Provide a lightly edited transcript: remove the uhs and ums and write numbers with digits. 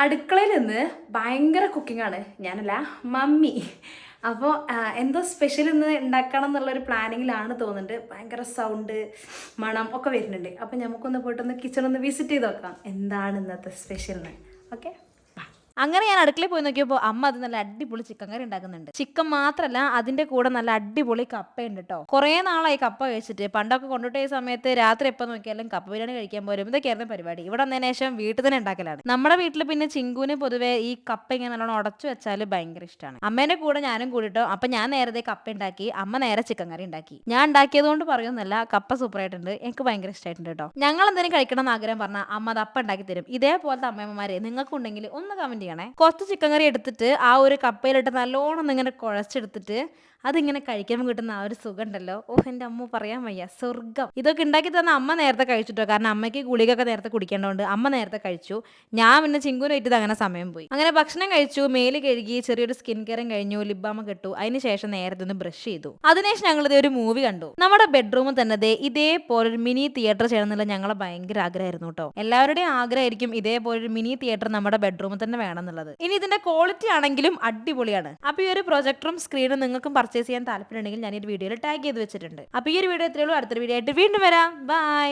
അടുക്കളയിൽ നിന്ന് ഭയങ്കര കുക്കിങ്ങാണ്. ഞാനല്ല, മമ്മി. അപ്പോൾ എന്തോ സ്പെഷ്യൽ ഇന്ന് ഉണ്ടാക്കണം എന്നുള്ളൊരു പ്ലാനിങ്ങിലാണ് തോന്നുന്നുണ്ട്. ഭയങ്കര സൗണ്ട്, മണം ഒക്കെ വരുന്നുണ്ട്. അപ്പോൾ നമുക്കൊന്ന് പോയിട്ടൊന്ന് കിച്ചണൊന്ന് വിസിറ്റ് ചെയ്ത് നോക്കാം എന്താണ് ഇന്നത്തെ സ്പെഷ്യലിന്. ഓക്കെ. അങ്ങനെ ഞാൻ അടുക്കളയിൽ പോയി നോക്കിയപ്പോൾ അമ്മ അത് നല്ല അടിപൊളി ചിക്കൻ കറി ഉണ്ടാക്കുന്നുണ്ട്. ചിക്കൻ മാത്രമല്ല, അതിന്റെ കൂടെ നല്ല അടിപൊളി കപ്പയുണ്ട് കേട്ടോ. കുറേ നാളായി കപ്പ കഴിച്ചിട്ട്. പണ്ടൊക്കെ കൊണ്ടുപോയ സമയത്ത് രാത്രി എപ്പോൾ നോക്കിയാലും കപ്പ ബിരിയാണി കഴിക്കാൻ പോലും ഇതൊക്കെയായിരുന്നു പരിപാടി. ഇവിടെ വന്നതിന് ശേഷം വീട്ടിൽ തന്നെ ഉണ്ടാക്കലാണ്. നമ്മുടെ വീട്ടിൽ പിന്നെ ചിങ്കുവിന് പൊതുവേ ഈ കപ്പ ഇങ്ങനെ നല്ലോണം ഉടച്ചു വെച്ചാൽ ഭയങ്കര ഇഷ്ടമാണ്. അമ്മേന്റെ കൂടെ ഞാനും കൂടിട്ടോ. അപ്പൊ ഞാൻ നേരത്തെ കപ്പ ഉണ്ടാക്കി, അമ്മ നേരെ ചിക്കൻ കറി ഉണ്ടാക്കി. ഞാൻ ഉണ്ടാക്കിയത് കൊണ്ട് പറയുന്നല്ല, കപ്പ സൂപ്പർ ആയിട്ടുണ്ട്. എനിക്ക് ഭയങ്കര ഇഷ്ടമായിട്ടുണ്ട് കേട്ടോ. ഞങ്ങൾ എന്തെങ്കിലും കഴിക്കണം എന്ന് ആഗ്രഹം പറഞ്ഞാൽ അമ്മ അത് അപ്പം ഉണ്ടാക്കി തരും. ഇതേപോലത്തെ അമ്മയമ്മമാരെ നിങ്ങൾക്കുണ്ടെങ്കിൽ ഒന്ന് കമന്റ് ചെയ്യണേ. കുറച്ച് ചിക്കൻ കറി എടുത്തിട്ട് ആ ഒരു കപ്പയിലിട്ട് നല്ലോണം ഇങ്ങനെ കുഴച്ചെടുത്തിട്ട് അതിങ്ങനെ കഴിക്കുമ്പോൾ കിട്ടുന്ന ആ ഒരു സുഖം ഉണ്ടല്ലോ. ഓഹ്, എൻ്റെ അമ്മ പറയാൻ വയ്യ, സ്വർഗം. ഇതൊക്കെ ഉണ്ടാക്കി തന്ന അമ്മ നേരത്തെ കഴിച്ചിട്ടോ. കാരണം അമ്മയ്ക്ക് ഗുളികയൊക്കെ നേരത്തെ കുടിക്കേണ്ടതുകൊണ്ട് അമ്മ നേരത്തെ കഴിച്ചു. ഞാൻ പിന്നെ ചിങ്കുവിന് ഇട്ടത് അങ്ങനെ സമയം പോയി. അങ്ങനെ ഭക്ഷണം കഴിച്ചു, മേല് കഴുകി, ചെറിയൊരു സ്കിൻ കെയറും കഴിഞ്ഞു, ലിബാമ കെട്ടു. അതിനുശേഷം നേരത്തെ ഒന്ന് ബ്രഷ് ചെയ്തു. അതിനുശേഷം ഞങ്ങൾ ഇതേ ഒരു മൂവി കണ്ടു. നമ്മുടെ ബെഡ്റൂമിൽ തന്നെ ഇതേപോലെ ഒരു മിനി തിയേറ്റർ ചെയ്യണം എന്നുള്ള ഞങ്ങളെ ഭയങ്കര ആഗ്രഹമായിരുന്നു കേട്ടോ. എല്ലാവരുടെയും ആഗ്രഹമായിരിക്കും ഇതേപോലെ ഒരു മിനി തിയേറ്റർ നമ്മുടെ ബെഡ്റൂമിൽ തന്നെ വേണം എന്നുള്ളത്. ഇനി ഇതിന്റെ ക്വാളിറ്റി ആണെങ്കിലും അടിപൊളിയാണ്. അപ്പൊ ഈ ഒരു പ്രൊജക്ടറും സ്ക്രീനും നിങ്ങൾക്കും പർച്ചേസ് ചെയ്യാൻ താല്പര്യമുണ്ടെങ്കിൽ ഞാൻ ഈ വീഡിയോയിൽ ടാഗ് ചെയ്ത് വെച്ചിട്ടുണ്ട്. അപ്പൊ ഈ ഒരു വീഡിയോ എത്രയുള്ളൂ. അടുത്തൊരു വീഡിയോ ആയിട്ട് വീണ്ടും വരാം. ബൈ.